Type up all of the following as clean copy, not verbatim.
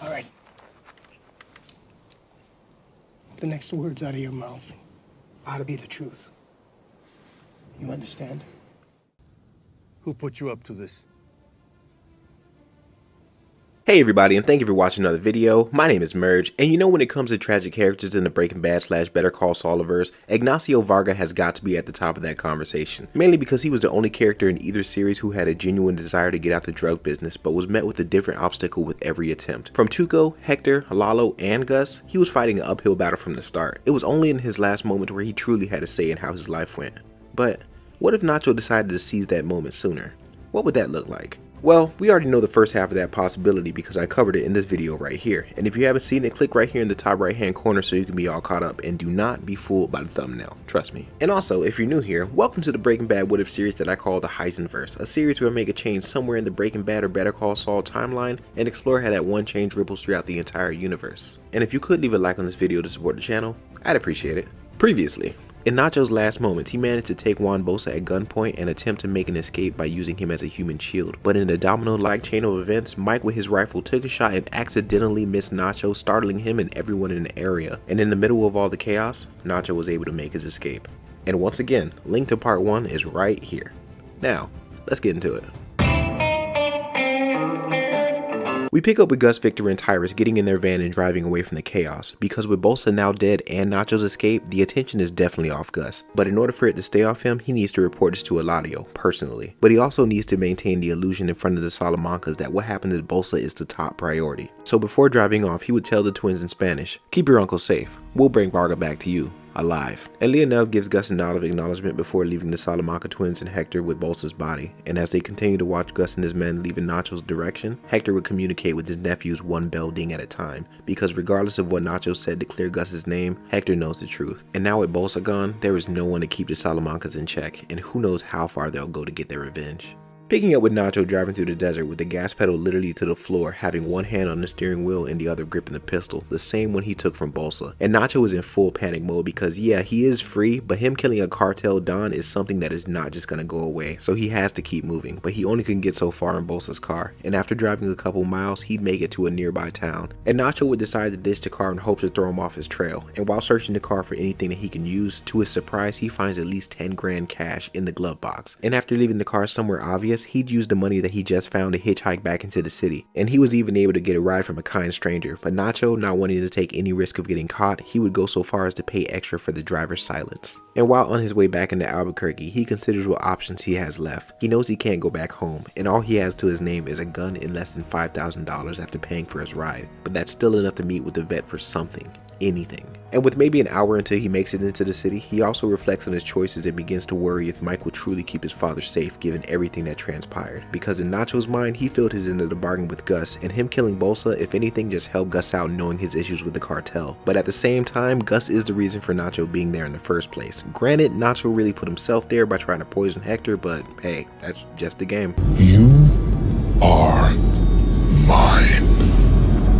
All right. The next words out of your mouth ought to be the truth. You understand? Who put you up to this? Hey everybody, and thank you for watching another video. My name is Murge, and you know, when it comes to tragic characters in the Breaking Bad / Better Call Sauliverse, Ignacio Varga has got to be at the top of that conversation. Mainly because he was the only character in either series who had a genuine desire to get out the drug business, but was met with a different obstacle with every attempt. From Tuco, Hector, Lalo, and Gus, he was fighting an uphill battle from the start. It was only in his last moment where he truly had a say in how his life went. But what if Nacho decided to seize that moment sooner? What would that look like? Well, we already know the first half of that possibility because I covered it in this video right here. And if you haven't seen it, click right here in the top right hand corner so you can be all caught up, and do not be fooled by the thumbnail, trust me. And also, if you're new here, welcome to the Breaking Bad What If series that I call the HeisenVerse, a series where I make a change somewhere in the Breaking Bad or Better Call Saul timeline and explore how that one change ripples throughout the entire universe. And if you could leave a like on this video to support the channel, I'd appreciate it. Previously, in Nacho's last moments, he managed to take Juan Bosa at gunpoint and attempt to make an escape by using him as a human shield. But in a domino-like chain of events, Mike with his rifle took a shot and accidentally missed Nacho, startling him and everyone in the area. And in the middle of all the chaos, Nacho was able to make his escape. And once again, link to part 1 is right here. Now, let's get into it. We pick up with Gus, Victor, and Tyrus getting in their van and driving away from the chaos, because with Bosa now dead and Nacho's escape, the attention is definitely off Gus. But in order for it to stay off him, he needs to report this to Eladio, personally. But he also needs to maintain the illusion in front of the Salamancas that what happened to Bosa is the top priority. So before driving off, he would tell the twins in Spanish, "Keep your uncle safe. We'll bring Varga back to you alive." And Leonel gives Gus a nod of acknowledgement before leaving the Salamanca twins and Hector with Bosa's body. And as they continue to watch Gus and his men leaving Nacho's direction, Hector would communicate with his nephews one bell ding at a time, because regardless of what Nacho said to clear Gus's name, Hector knows the truth. And now with Bosa gone, there is no one to keep the Salamancas in check, and who knows how far they'll go to get their revenge. Picking up with Nacho driving through the desert with the gas pedal literally to the floor, having one hand on the steering wheel and the other gripping the pistol, the same one he took from Bosa. And Nacho is in full panic mode because yeah, he is free, but him killing a cartel don is something that is not just gonna go away, so he has to keep moving. But he only can get so far in Bosa's car, and after driving a couple miles, he'd make it to a nearby town. And Nacho would decide to ditch the car in hopes to throw him off his trail. And while searching the car for anything that he can use, to his surprise, he finds at least 10 grand cash in the glove box. And after leaving the car somewhere obvious, he'd use the money that he just found to hitchhike back into the city. And he was even able to get a ride from a kind stranger, but Nacho, not wanting to take any risk of getting caught, he would go so far as to pay extra for the driver's silence. And while on his way back into Albuquerque, he considers what options he has left. He knows he can't go back home, and all he has to his name is a gun and less than $5,000 after paying for his ride. But that's still enough to meet with the vet for something. Anything. And with maybe an hour until he makes it into the city, he also reflects on his choices and begins to worry if Mike will truly keep his father safe given everything that transpired. Because in Nacho's mind, he filled his end of the bargain with Gus, and him killing Bosa, if anything, just helped Gus out knowing his issues with the cartel. But at the same time, Gus is the reason for Nacho being there in the first place. Granted, Nacho really put himself there by trying to poison Hector, but hey, that's just the game. You are mine.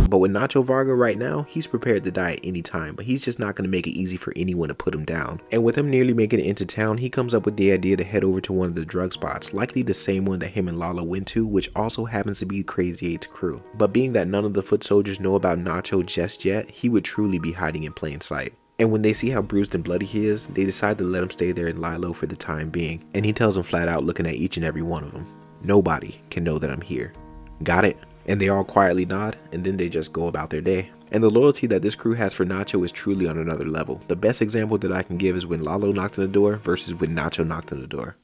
But with Nacho Varga right now, he's prepared to die at any time, but he's just not going to make it easy for anyone to put him down. And with him nearly making it into town, he comes up with the idea to head over to one of the drug spots, likely the same one that him and Lalo went to, which also happens to be Crazy 8's crew. But being that none of the foot soldiers know about Nacho just yet, he would truly be hiding in plain sight. And when they see how bruised and bloody he is, they decide to let him stay there in Lilo for the time being. And he tells them flat out, looking at each and every one of them, "Nobody can know that I'm here. Got it?" And they all quietly nod, and then they just go about their day. And the loyalty that this crew has for Nacho is truly on another level. The best example that I can give is when Lalo knocked on the door versus when Nacho knocked on the door.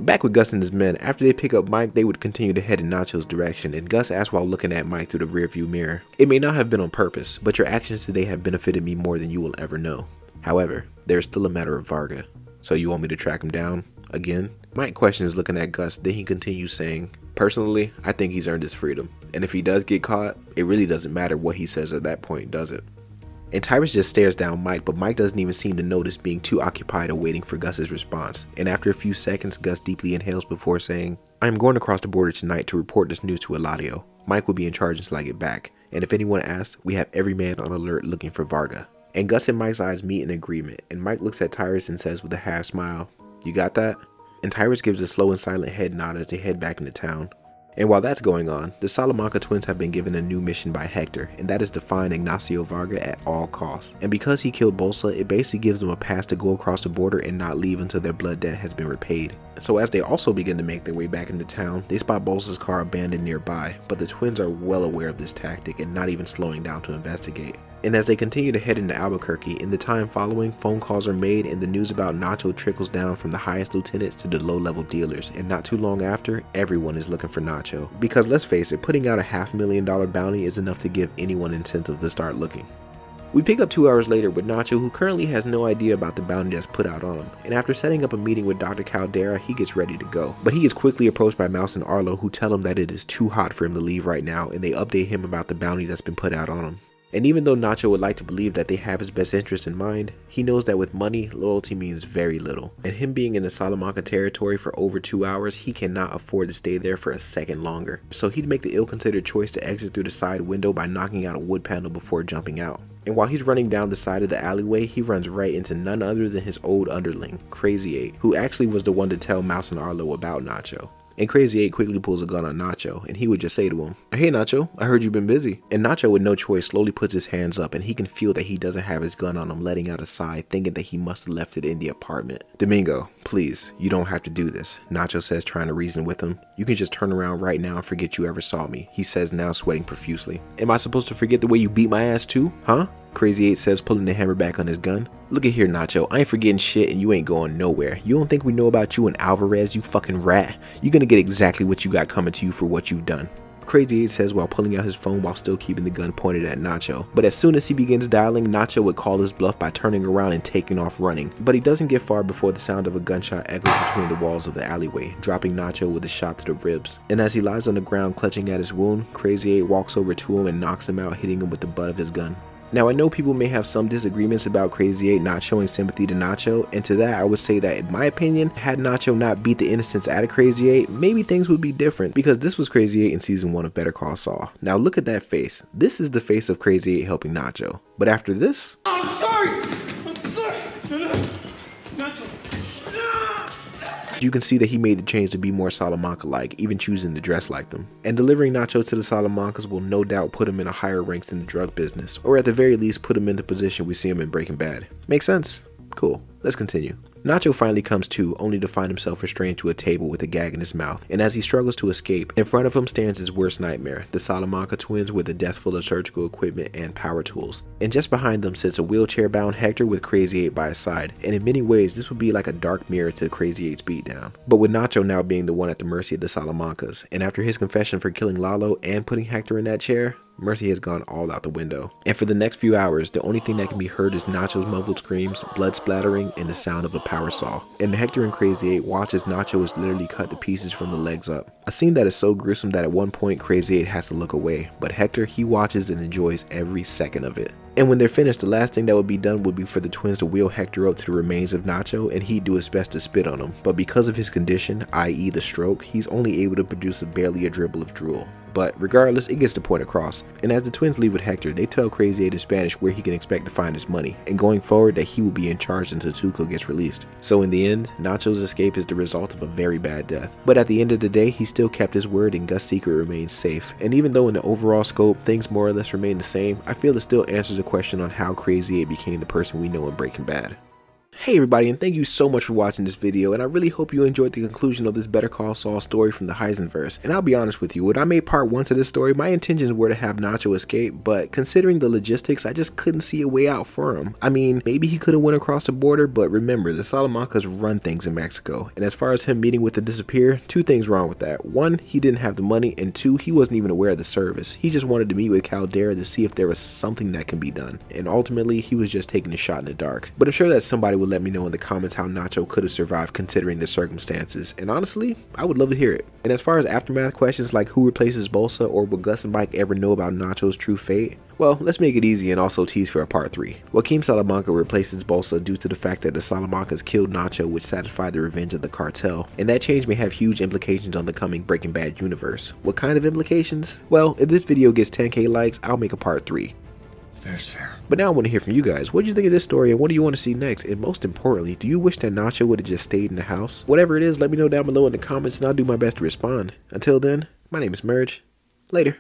Back with Gus and his men, after they pick up Mike, they would continue to head in Nacho's direction, and Gus asks while looking at Mike through the rearview mirror, "It may not have been on purpose, but your actions today have benefited me more than you will ever know. However, there's still a matter of Varga. So you want me to track him down again?" Mike questions, looking at Gus, then he continues saying, "Personally, I think he's earned his freedom, and if he does get caught, it really doesn't matter what he says at that point, does it?" And Tyrus just stares down Mike, but Mike doesn't even seem to notice, being too occupied awaiting for Gus's response. And after a few seconds, Gus deeply inhales before saying, "I am going across the border tonight to report this news to Eladio. Mike will be in charge until I get back, and if anyone asks, we have every man on alert looking for Varga. And Gus and Mike's eyes meet in agreement, and Mike looks at Tyrus and says with a half smile, "You got that?" And Tyrus gives a slow and silent head nod as they head back into town. And while that's going on, the Salamanca twins have been given a new mission by Hector, and that is to find Ignacio Varga at all costs. And because he killed Bolsa, it basically gives them a pass to go across the border and not leave until their blood debt has been repaid. So as they also begin to make their way back into town, they spot Bolsa's car abandoned nearby, but the twins are well aware of this tactic and not even slowing down to investigate. And as they continue to head into Albuquerque, in the time following, phone calls are made and the news about Nacho trickles down from the highest lieutenants to the low-level dealers, and not too long after, everyone is looking for Nacho. Because let's face it, putting out a $500,000 bounty is enough to give anyone incentive to start looking. We pick up 2 hours later with Nacho, who currently has no idea about the bounty that's put out on him, and after setting up a meeting with Dr. Caldera, he gets ready to go. But he is quickly approached by Mouse and Arlo, who tell him that it is too hot for him to leave right now, and they update him about the bounty that's been put out on him. And even though Nacho would like to believe that they have his best interest in mind, he knows that with money, loyalty means very little. And him being in the Salamanca territory for over 2 hours, he cannot afford to stay there for a second longer. So he'd make the ill-considered choice to exit through the side window by knocking out a wood panel before jumping out. And while he's running down the side of the alleyway, he runs right into none other than his old underling, Crazy 8, who actually was the one to tell Mouse and Arlo about Nacho. And Crazy 8 quickly pulls a gun on Nacho, and he would just say to him, "Hey Nacho, I heard you've been busy." And Nacho with no choice slowly puts his hands up, and he can feel that he doesn't have his gun on him, letting out a sigh, thinking that he must have left it in the apartment. "Domingo, please, you don't have to do this," Nacho says, trying to reason with him. "You can just turn around right now and forget you ever saw me," he says, now sweating profusely. "Am I supposed to forget the way you beat my ass too, huh?" Crazy 8 says, pulling the hammer back on his gun. "Look at here, Nacho, I ain't forgetting shit and you ain't going nowhere. You don't think we know about you and Alvarez, you fucking rat? You're gonna get exactly what you got coming to you for what you've done," Crazy 8 says while pulling out his phone while still keeping the gun pointed at Nacho. But as soon as he begins dialing, Nacho would call his bluff by turning around and taking off running. But he doesn't get far before the sound of a gunshot echoes between the walls of the alleyway, dropping Nacho with a shot to the ribs. And as he lies on the ground clutching at his wound, Crazy 8 walks over to him and knocks him out, hitting him with the butt of his gun. Now, I know people may have some disagreements about Crazy 8 not showing sympathy to Nacho, and to that I would say that in my opinion, had Nacho not beat the innocents out of Crazy 8, maybe things would be different, because this was Crazy 8 in season 1 of Better Call Saul. Now look at that face. This is the face of Crazy 8 helping Nacho. But after this... I'm sorry! Nacho! You can see that he made the change to be more Salamanca-like, even choosing to dress like them. And delivering Nacho to the Salamancas will no doubt put him in a higher rank in the drug business, or at the very least put him in the position we see him in Breaking Bad. Make sense? Cool. Let's continue. Nacho finally comes to, only to find himself restrained to a table with a gag in his mouth, and as he struggles to escape, in front of him stands his worst nightmare, the Salamanca twins with a desk full of surgical equipment and power tools. And just behind them sits a wheelchair-bound Hector with Crazy 8 by his side, and in many ways this would be like a dark mirror to Crazy 8's beatdown. But with Nacho now being the one at the mercy of the Salamancas, and after his confession for killing Lalo and putting Hector in that chair, mercy has gone all out the window. And for the next few hours, the only thing that can be heard is Nacho's muffled screams, blood splattering, and the sound of a power saw. And Hector and Crazy 8 watch as Nacho is literally cut to pieces from the legs up. A scene that is so gruesome that at one point Crazy 8 has to look away, but Hector, he watches and enjoys every second of it. And when they're finished, the last thing that would be done would be for the twins to wheel Hector up to the remains of Nacho, and he'd do his best to spit on him. But because of his condition, i.e. the stroke, he's only able to produce barely a dribble of drool. But regardless, it gets the point across. And as the twins leave with Hector, they tell Crazy 8 in Spanish where he can expect to find his money, and going forward that he will be in charge until Tuco gets released. So in the end, Nacho's escape is the result of a very bad death. But at the end of the day, he still kept his word and Gus' secret remains safe. And even though in the overall scope, things more or less remain the same, I feel it still answers the question on how Crazy 8 became the person we know in Breaking Bad. Hey everybody, and thank you so much for watching this video, and I really hope you enjoyed the conclusion of this Better Call Saul story from the HeisenVerse. And I'll be honest with you, when I made part 1 to this story, my intentions were to have Nacho escape, but considering the logistics, I just couldn't see a way out for him. I mean, maybe he could have went across the border, but remember, the Salamancas run things in Mexico, and as far as him meeting with the disappear, 2 things wrong with that. 1, he didn't have the money, and 2, he wasn't even aware of the service. He just wanted to meet with Caldera to see if there was something that can be done, and ultimately, he was just taking a shot in the dark. But I'm sure that somebody will let me know in the comments how Nacho could have survived considering the circumstances, and honestly, I would love to hear it. And as far as aftermath questions like who replaces Bolsa or will Gus and Mike ever know about Nacho's true fate, well, let's make it easy and also tease for a part 3. Joaquin Salamanca replaces Bolsa due to the fact that the Salamancas killed Nacho, which satisfied the revenge of the cartel, and that change may have huge implications on the coming Breaking Bad universe. What kind of implications? Well, if this video gets 10k likes, I'll make a part 3. Fair's fair. But now I want to hear from you guys. What do you think of this story and what do you want to see next? And most importantly, do you wish that Nacho would have just stayed in the house? Whatever it is, let me know down below in the comments and I'll do my best to respond. Until then, my name is Murge. Later.